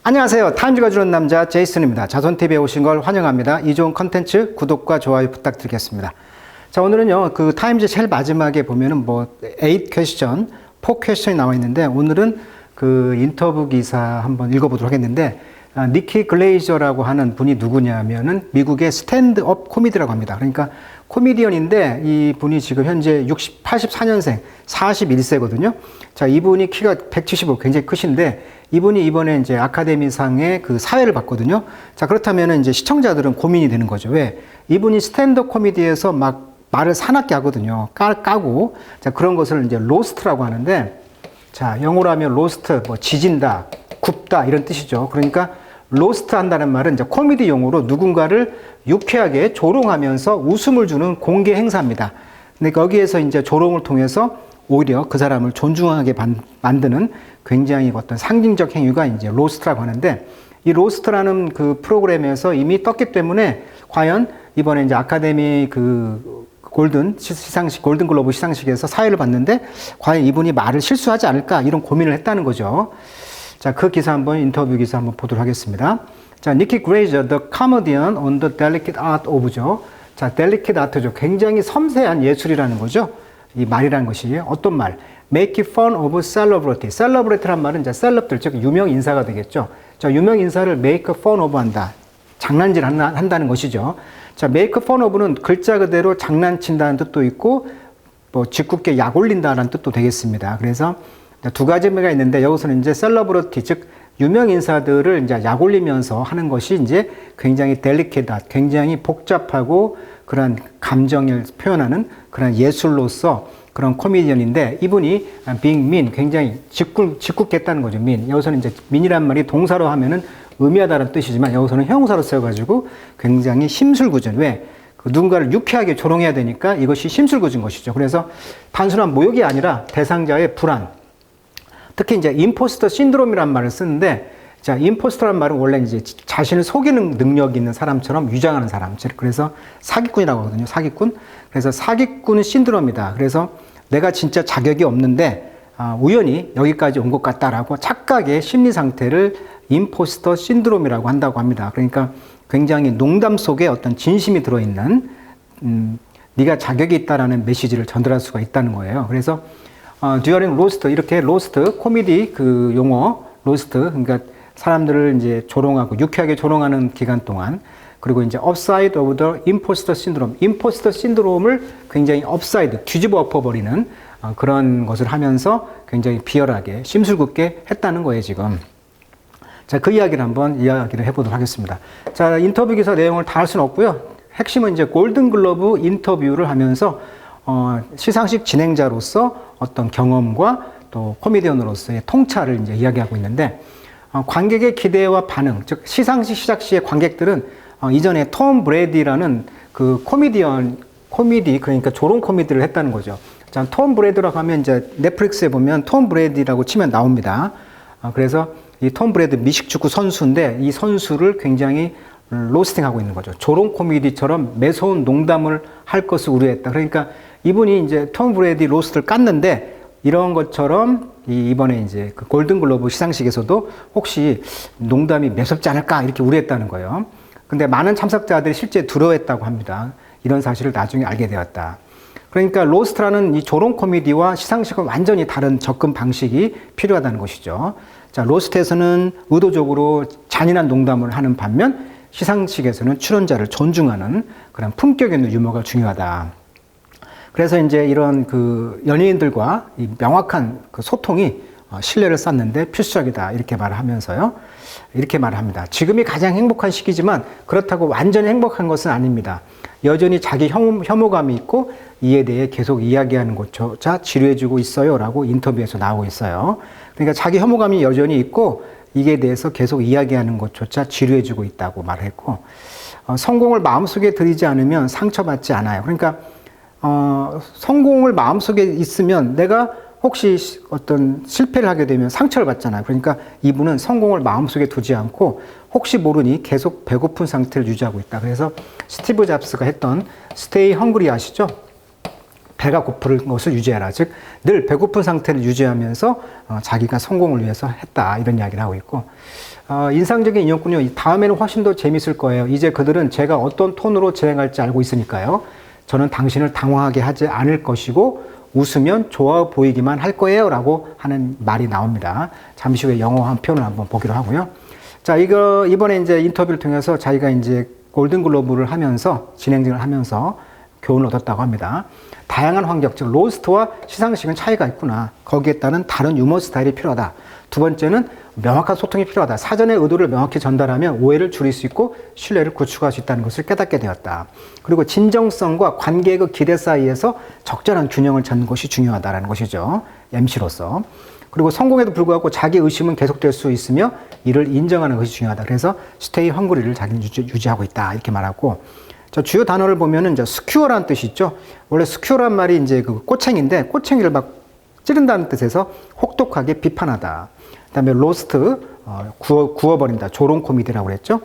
안녕하세요. 타임즈가 주는 남자 제이슨입니다. 자손TV에 오신 걸 환영합니다. 이 좋은 컨텐츠 구독과 좋아요 부탁드리겠습니다. 자, 오늘은요, 그 타임즈 제일 마지막에 보면은 8 퀘스천, 4 퀘스천이 나와 있는데, 오늘은 그 인터뷰 기사 한번 읽어보도록 하겠는데, 니키 글레이저라고 하는 분이 누구냐면은 미국의 스탠드업 코미디라고 합니다. 그러니까 코미디언인데 이 분이 지금 현재 84년생 41세거든요. 자, 이분이 키가 175 굉장히 크신데 이분이 이번에 이제 아카데미상의 그 사회를 받거든요. 자, 그렇다면 이제 시청자들은 고민이 되는 거죠. 왜? 이분이 스탠드업 코미디에서 막 말을 사납게 하거든요. 까고. 자, 그런 것을 이제 로스트라고 하는데, 자, 영어로 하면 로스트, 지진다, 굽다 이런 뜻이죠. 그러니까 로스트 한다는 말은 이제 코미디 용어로 누군가를 유쾌하게 조롱하면서 웃음을 주는 공개 행사입니다. 근데 거기에서 이제 조롱을 통해서 오히려 그 사람을 존중하게 만드는 굉장히 어떤 상징적 행위가 이제 로스트라고 하는데, 이 로스트라는 그 프로그램에서 이미 떴기 때문에 과연 이번에 이제 아카데미 그 골든글로브 시상식에서 사회를 받는데 과연 이분이 말을 실수하지 않을까 이런 고민을 했다는 거죠. 자, 그 기사 인터뷰 기사 한번 보도록 하겠습니다. 자, 니키 글레이저, The Comedian on the Delicate Art of죠. 자, Delicate Art죠. 굉장히 섬세한 예술이라는 거죠. 이 말이라는 것이 어떤 말? Make fun of celebrity. celebrity란 말은 이제 셀럽들, 즉 유명 인사가 되겠죠. 자, 유명 인사를 make fun of 한다. 장난질 한다는 것이죠. 자, make fun of는 글자 그대로 장난친다는 뜻도 있고, 짓궂게 약 올린다는 뜻도 되겠습니다. 그래서 두 가지 의미가 있는데, 여기서는 이제 셀러브리티, 즉 유명 인사들을 이제 약 올리면서 하는 것이 이제 굉장히 델리케이트한, 굉장히 복잡하고 그런 감정을 표현하는 그런 예술로서 그런 코미디언인데, 이분이 being mean, 굉장히 짓궂겠다는 거죠. mean. 여기서는 이제 mean이란 말이 동사로 하면은 의미하다는 뜻이지만 여기서는 형용사로 써가지고 굉장히 심술궂은, 왜? 누군가를 유쾌하게 조롱해야 되니까 이것이 심술궂은 것이죠. 그래서 단순한 모욕이 아니라 대상자의 불안, 특히 이제 임포스터 신드롬이라는 말을 쓰는데, 자, 임포스터란 말은 원래 이제 자신을 속이는 능력이 있는 사람처럼 유장하는 사람. 그래서 사기꾼이라고 하거든요. 사기꾼. 그래서 사기꾼 신드롬이다. 그래서 내가 진짜 자격이 없는데 우연히 여기까지 온 것 같다라고 착각의 심리 상태를 임포스터 신드롬이라고 한다고 합니다. 그러니까 굉장히 농담 속에 어떤 진심이 들어있는 네가 자격이 있다라는 메시지를 전달할 수가 있다는 거예요. 그래서 during roast, 이렇게 로스트 코미디 그 용어 로스트, 그러니까 사람들을 이제 조롱하고 유쾌하게 조롱하는 기간 동안, 그리고 이제 upside of the imposter syndrome, 임포스터 신드롬을 굉장히 upside, 뒤집어 엎어버리는 그런 것을 하면서 굉장히 비열하게 심술궂게 했다는 거예요, 지금. 자, 그 이야기를 해보도록 하겠습니다. 자, 인터뷰 기사 내용을 다 할 수는 없고요. 핵심은 이제 골든글러브 인터뷰를 하면서 시상식 진행자로서 어떤 경험과 또 코미디언으로서의 통찰을 이제 이야기하고 있는데, 관객의 기대와 반응, 즉 시상식 시작 시에 관객들은 이전에 톰 브래디라는 그 코미디, 그러니까 조롱 코미디를 했다는 거죠. 자, 톰 브래디라고 하면 이제 넷플릭스에 보면 톰 브래디라고 치면 나옵니다. 그래서 이 톰 브래디 미식축구 선수인데, 이 선수를 굉장히 로스팅하고 있는 거죠. 조롱 코미디처럼 매서운 농담을 할 것을 우려했다. 그러니까 이분이 이제 톰 브래디 로스트를 깠는데, 이런 것처럼 이번에 이제 그 골든글로브 시상식에서도 혹시 농담이 매섭지 않을까 이렇게 우려했다는 거예요. 근데 많은 참석자들이 실제 두려워했다고 합니다. 이런 사실을 나중에 알게 되었다. 그러니까 로스트라는 이 조롱 코미디와 시상식은 완전히 다른 접근 방식이 필요하다는 것이죠. 자, 로스트에서는 의도적으로 잔인한 농담을 하는 반면 시상식에서는 출연자를 존중하는 그런 품격 있는 유머가 중요하다. 그래서 이제 이런 그 연예인들과 이 명확한 그 소통이 신뢰를 쌓는데 필수적이다. 이렇게 말을 하면서요. 이렇게 말을 합니다. 지금이 가장 행복한 시기지만 그렇다고 완전히 행복한 것은 아닙니다. 여전히 자기 혐오감이 있고 이에 대해 계속 이야기하는 것조차 지루해지고 있어요. 라고 인터뷰에서 나오고 있어요. 그러니까 자기 혐오감이 여전히 있고 이에 대해서 계속 이야기하는 것조차 지루해지고 있다고 말했고, 성공을 마음속에 들이지 않으면 상처받지 않아요. 그러니까 성공을 마음속에 있으면 내가 혹시 어떤 실패를 하게 되면 상처를 받잖아요. 그러니까 이분은 성공을 마음속에 두지 않고 혹시 모르니 계속 배고픈 상태를 유지하고 있다. 그래서 스티브 잡스가 했던 스테이 헝그리 아시죠? 배가 고픈 것을 유지해라. 즉, 늘 배고픈 상태를 유지하면서 자기가 성공을 위해서 했다. 이런 이야기를 하고 있고, 인상적인 인용군요. 다음에는 훨씬 더 재밌을 거예요. 이제 그들은 제가 어떤 톤으로 진행할지 알고 있으니까요. 저는 당신을 당황하게 하지 않을 것이고, 웃으면 좋아 보이기만 할 거예요. 라고 하는 말이 나옵니다. 잠시 후에 영어 한 편을 한번 보기로 하고요. 자, 이번에 이제 인터뷰를 통해서 자기가 이제 골든글로브를 하면서, 진행진을 하면서 교훈을 얻었다고 합니다. 다양한 환경, 즉 로스트와 시상식은 차이가 있구나. 거기에 따른 다른 유머 스타일이 필요하다. 두 번째는 명확한 소통이 필요하다. 사전의 의도를 명확히 전달하면 오해를 줄일 수 있고 신뢰를 구축할 수 있다는 것을 깨닫게 되었다. 그리고 진정성과 관객의 그 기대 사이에서 적절한 균형을 찾는 것이 중요하다는 것이죠. MC로서. 그리고 성공에도 불구하고 자기 의심은 계속될 수 있으며 이를 인정하는 것이 중요하다. 그래서 스테이 헝그리를 자기는 유지하고 있다. 이렇게 말하고, 자, 주요 단어를 보면은 이제 스큐어라는 뜻이 있죠. 원래 스큐어란 말이 이제 그 꼬챙인데 꼬챙이를 막 찌른다는 뜻에서 혹독하게 비판하다. 그다음에 로스트, 구워버린다. 조롱 코미디라고 그랬죠.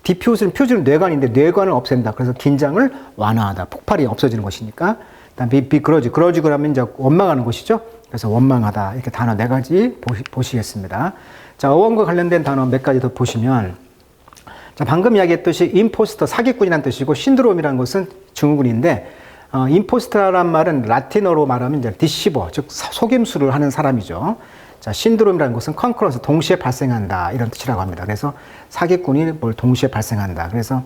디퓨즈는 퓨즈는 뇌관인데 뇌관을 없앤다. 그래서 긴장을 완화하다. 폭발이 없어지는 것이니까. 그다음에 비그러지, 그러면 이제 원망하는 것이죠. 그래서 원망하다. 이렇게 단어 4가지 보시겠습니다. 자, 어원과 관련된 단어 몇 가지 더 보시면, 자, 방금 이야기했듯이 임포스터, 사기꾼이라는 뜻이고, 신드롬이라는 것은 증후군인데, 임포스터란 말은 라틴어로 말하면 이제 디시버, 즉 속임수를 하는 사람이죠. 자, 신드롬이라는 것은 컨커런스, 동시에 발생한다, 이런 뜻이라고 합니다. 그래서 사기꾼이 뭘 동시에 발생한다. 그래서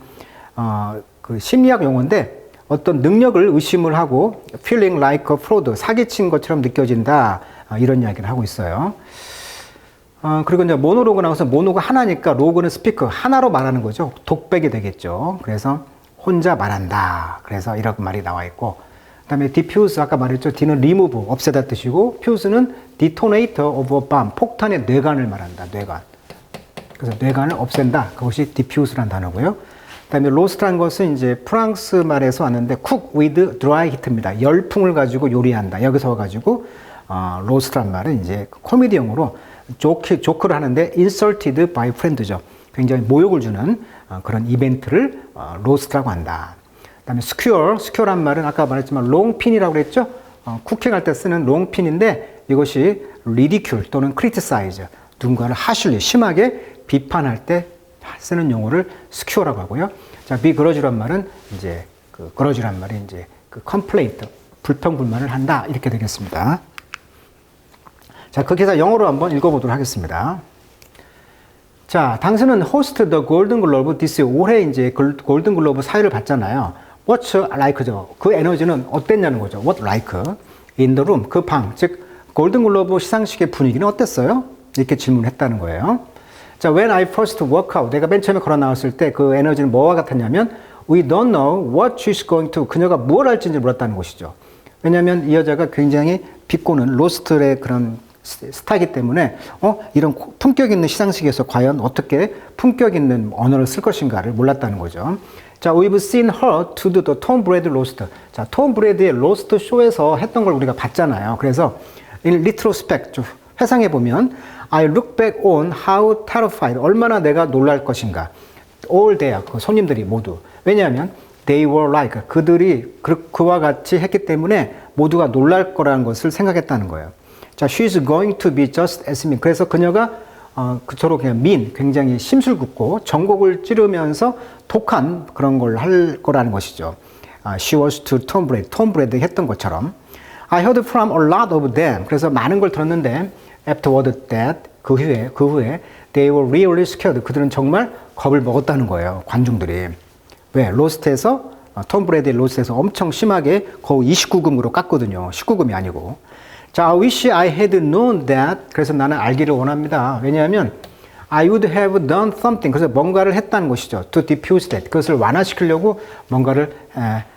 그 심리학 용어인데, 어떤 능력을 의심을 하고 feeling like a fraud, 사기친 것처럼 느껴진다, 이런 이야기를 하고 있어요. 그리고 이제 모노로그 나와서 모노가 하나니까 로그는 스피커, 하나로 말하는 거죠. 독백이 되겠죠. 그래서 혼자 말한다. 그래서 이런 말이 나와 있고, 그 다음에 diffuse, 아까 말했죠. D는 remove, 없애다 뜻이고, fuse는 detonator of a bomb, 폭탄의 뇌관을 말한다. 뇌관. 그래서 뇌관을 없앤다. 그것이 diffuse라는 단어고요. 그 다음에 로스트라는 것은 이제 프랑스 말에서 왔는데 cook with dry heat입니다. 열풍을 가지고 요리한다. 여기서 와가지고 로스트란 말은 이제 코미디용으로 조크를 하는데 insulted by friend죠. 굉장히 모욕을 주는 그런 이벤트를 로스트라고 한다. 그 다음에 skewer란 말은 아까 말했지만 롱핀이라고 그랬죠. 쿠킹할 때 쓰는 롱핀인데 이것이 ridicule 또는 criticize, 누군가를 harshly, 심하게 비판할 때 쓰는 용어를 skewer라고 하고요. 자, 비그러지란 말은 이제 그 그러지란 말이 이제 그 complaint, 불평불만을 한다, 이렇게 되겠습니다. 자, 그 기사 영어로 한번 읽어보도록 하겠습니다. 자, 당신은 호스트 더 골든글로브 디스, 올해 이제 골든글로브 사회를 봤잖아요. What's like죠? 그 에너지는 어땠냐는 거죠. What like? In the room, 그 방, 즉 골든글로브 시상식의 분위기는 어땠어요? 이렇게 질문했다는 거예요. 자, when I first walk out, 내가 맨 처음에 걸어 나왔을 때 그 에너지는 뭐와 같았냐면 We don't know what she's going to, 그녀가 뭘 할지 몰랐다는 것이죠. 왜냐하면 이 여자가 굉장히 비꼬는 로스트의 그런 스타이기 때문에 이런 품격 있는 시상식에서 과연 어떻게 품격 있는 언어를 쓸 것인가를 몰랐다는 거죠. 자, we've seen her to do the Tom Brady roast. 자, 톰 브래디의 로스트 쇼에서 했던 걸 우리가 봤잖아요. 그래서 in retrospect, 회상해 보면 I look back on how terrified, 얼마나 내가 놀랄 것인가. all they, 그 손님들이 모두. 왜냐하면 they were like, 그들이 그와 같이 했기 때문에 모두가 놀랄 거라는 것을 생각했다는 거예요. 자, she's going to be just as mean. 그래서 그녀가 그처럼 그냥 mean, 굉장히 심술궂고 전곡을 찌르면서 독한 그런 걸 할 거라는 것이죠. She was to Tom Brady, 톰 브래디 했던 것처럼. I heard from a lot of them. 그래서 많은 걸 들었는데 afterward that, 그 후에 they were really scared. 그들은 정말 겁을 먹었다는 거예요, 관중들이. 왜? 로스트에서 톰 브래디 로스트에서 엄청 심하게 거의 29금으로 깠거든요. 19금이 아니고. 자, I wish I had known that. 그래서 나는 알기를 원합니다. 왜냐하면 I would have done something. 그래서 뭔가를 했다는 것이죠. To diffuse that. 그것을 완화시키려고 뭔가를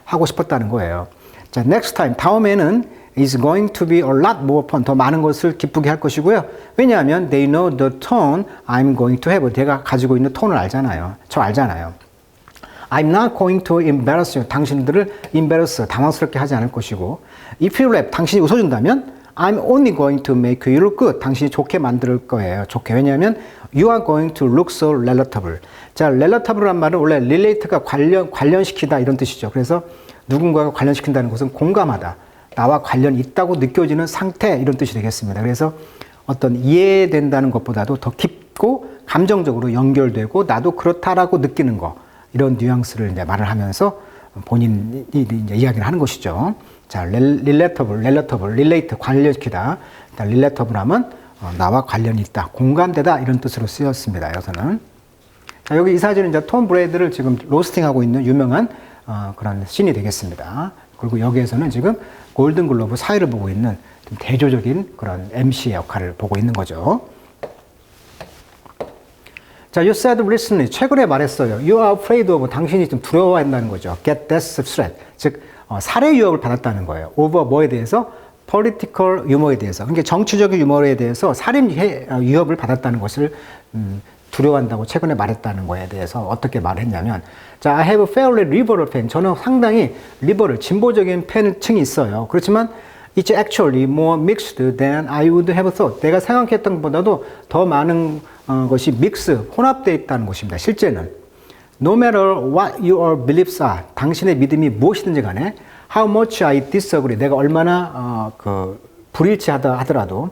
하고 싶었다는 거예요. 자, next time, 다음에는 is going to be a lot more fun. 더 많은 것을 기쁘게 할 것이고요. 왜냐하면 they know the tone I'm going to have. 내가 가지고 있는 톤을 알잖아요. 저 알잖아요. I'm not going to embarrass you. 당신들을 embarrass, 당황스럽게 하지 않을 것이고, if you laugh, 당신이 웃어준다면 I'm only going to make you look good. 당신이 좋게 만들 거예요. 좋게. 왜냐하면 you are going to look so relatable. 자, relatable란 말은 원래 relate가 관련시키다 이런 뜻이죠. 그래서 누군가가 관련시킨다는 것은 공감하다. 나와 관련이 있다고 느껴지는 상태 이런 뜻이 되겠습니다. 그래서 어떤 이해된다는 것보다도 더 깊고 감정적으로 연결되고 나도 그렇다라고 느끼는 거 이런 뉘앙스를 이제 말을 하면서 본인이 이제 이야기를 하는 것이죠. 자, relate 관련시키다. relatable 하면 나와 관련이 있다, 공감되다 이런 뜻으로 쓰였습니다. 여기서는. 자, 여기 이 사진은 이제 톰 브레이드를 지금 로스팅하고 있는 유명한 그런 씬이 되겠습니다. 그리고 여기에서는 지금 골든글로브 사회를 보고 있는 좀 대조적인 그런 MC의 역할을 보고 있는 거죠. 자, you said recently, 최근에 말했어요. You are afraid of, 당신이 좀 두려워한다는 거죠. Get death threat, 즉 살해 위협을 받았다는 거예요. over 뭐에 대해서? political 유머에 대해서. 그러니까 정치적인 유머에 대해서 살인 위협을 받았다는 것을 두려워한다고 최근에 말했다는 거에 대해서 어떻게 말을 했냐면, 자, I have a fairly liberal fan. 저는 상당히 리버럴, 진보적인 팬층이 있어요. 그렇지만 it's actually more mixed than I would have thought. 내가 생각했던 것보다도 더 많은 것이 믹스, 혼합되어 있다는 것입니다. 실제는. No matter what your beliefs are. 당신의 믿음이 무엇이든지 간에 how much I disagree. 내가 얼마나 불일치하다 하더라도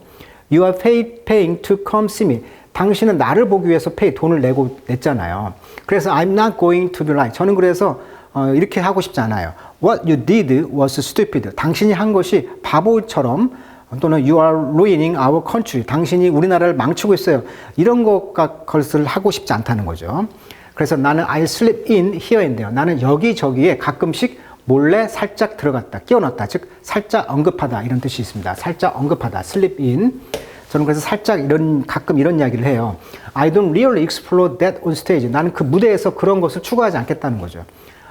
you are paying to come see me. 당신은 나를 보기 위해서 돈을 냈잖아요. 그래서 I'm not going to be like. 저는 그래서 이렇게 하고 싶지 않아요. What you did was stupid. 당신이 한 것이 바보처럼, 또는 you are ruining our country. 당신이 우리나라를 망치고 있어요. 이런 것을 하고 싶지 않다는 거죠. 그래서 나는 I slip in here and there. 나는 여기저기에 가끔씩 몰래 살짝 들어갔다, 끼워넣었다. 즉 살짝 언급하다 이런 뜻이 있습니다. 살짝 언급하다, slip in. 저는 그래서 살짝 가끔 이런 이야기를 해요. I don't really explore that on stage. 나는 그 무대에서 그런 것을 추구하지 않겠다는 거죠.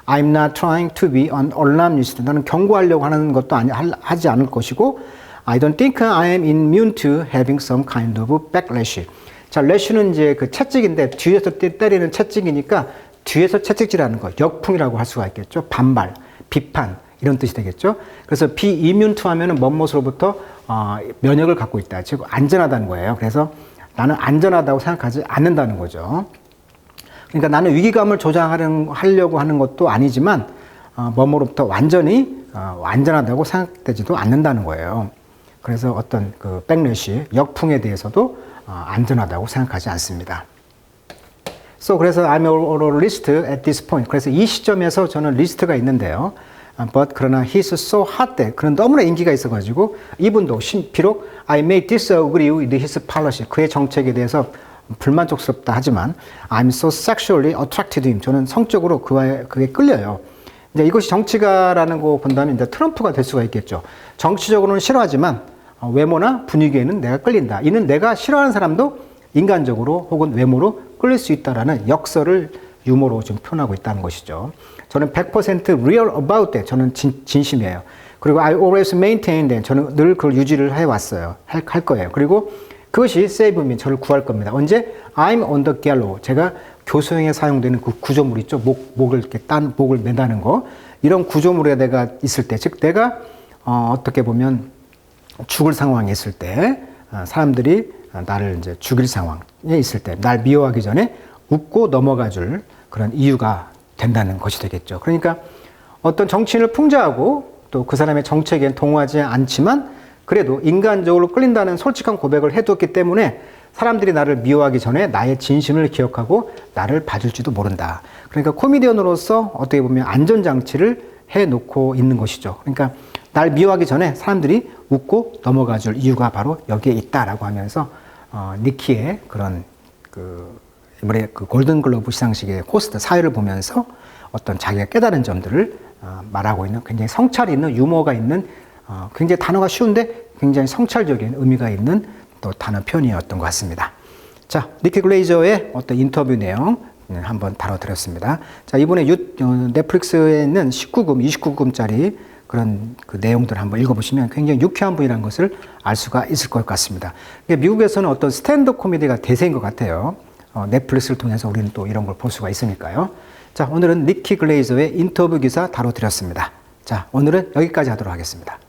I'm not trying to be an alarmist. 나는 경고하려고 하는 것도 하지 않을 것이고, I don't think I am immune to having some kind of backlash. 자, lash는 이제 그 채찍인데 뒤에서 때리는 채찍이니까 뒤에서 채찍질하는 거, 역풍이라고 할 수가 있겠죠. 반발, 비판 이런 뜻이 되겠죠. 그래서 be immune to 하면은 뭔것으로부터 면역을 갖고 있다, 즉 안전하다는 거예요. 그래서 나는 안전하다고 생각하지 않는다는 거죠. 그러니까 나는 위기감을 조장하려고 하는 것도 아니지만 뭐뭐로부터 완전히 안전하다고 생각되지도 않는다는 거예요. 그래서 어떤 그 백래시, 역풍에 대해서도 안전하다고 생각하지 않습니다. So 그래서 I'm on a list at this point. 그래서 이 시점에서 저는 리스트가 있는데요. But 그러나 he's so hot that, 그는 너무나 인기가 있어가지고 이분도 비록 I may disagree with his policy, 그의 정책에 대해서 불만족스럽다 하지만 I'm so sexually attracted to him, 저는 성적으로 그게 끌려요. 이제 이것이 정치가라는 거 본다면 이제 트럼프가 될 수가 있겠죠. 정치적으로는 싫어하지만 외모나 분위기에는 내가 끌린다. 이는 내가 싫어하는 사람도 인간적으로 혹은 외모로 끌릴 수 있다라는 역설을 유머로 좀 표현하고 있다는 것이죠. 저는 100% real about that. 저는 진심이에요. 그리고 I always maintain that. 저는 늘 그걸 유지를 해왔어요. 할 거예요. 그리고 그것이 save me. 저를 구할 겁니다. 언제? I'm on the gallows. 제가 교수형에 사용되는 그 구조물 있죠. 목을 이렇게 목을 매다는 거. 이런 구조물에 내가 있을 때, 즉 내가 어떻게 보면 죽을 상황에 있을 때, 사람들이 나를 이제 죽일 상황에 있을 때, 날 미워하기 전에 웃고 넘어가 줄 그런 이유가 된다는 것이 되겠죠. 그러니까 어떤 정치인을 풍자하고 또 그 사람의 정책에 동의하지 않지만 그래도 인간적으로 끌린다는 솔직한 고백을 해두었기 때문에 사람들이 나를 미워하기 전에 나의 진심을 기억하고 나를 봐줄지도 모른다. 그러니까 코미디언으로서 어떻게 보면 안전장치를 해놓고 있는 것이죠. 그러니까 날 미워하기 전에 사람들이 웃고 넘어가 줄 이유가 바로 여기에 있다라고 하면서 니키의 그런 이번에 그 골든글로브 시상식의 호스트 사회를 보면서 어떤 자기가 깨달은 점들을 말하고 있는 굉장히 성찰이 있는 유머가 있는 굉장히 단어가 쉬운데 굉장히 성찰적인 의미가 있는 또 단어 표현이었던 것 같습니다. 자, 니키 글레이저의 어떤 인터뷰 내용 한번 다뤄드렸습니다. 자, 이번에 넷플릭스에 있는 29금짜리 그런 그 내용들을 한번 읽어보시면 굉장히 유쾌한 분이라는 것을 알 수가 있을 것 같습니다. 미국에서는 어떤 스탠드업 코미디가 대세인 것 같아요. 넷플릭스를 통해서 우리는 또 이런 걸 볼 수가 있으니까요. 자, 오늘은 니키 글레이저의 인터뷰 기사 다뤄드렸습니다. 자, 오늘은 여기까지 하도록 하겠습니다.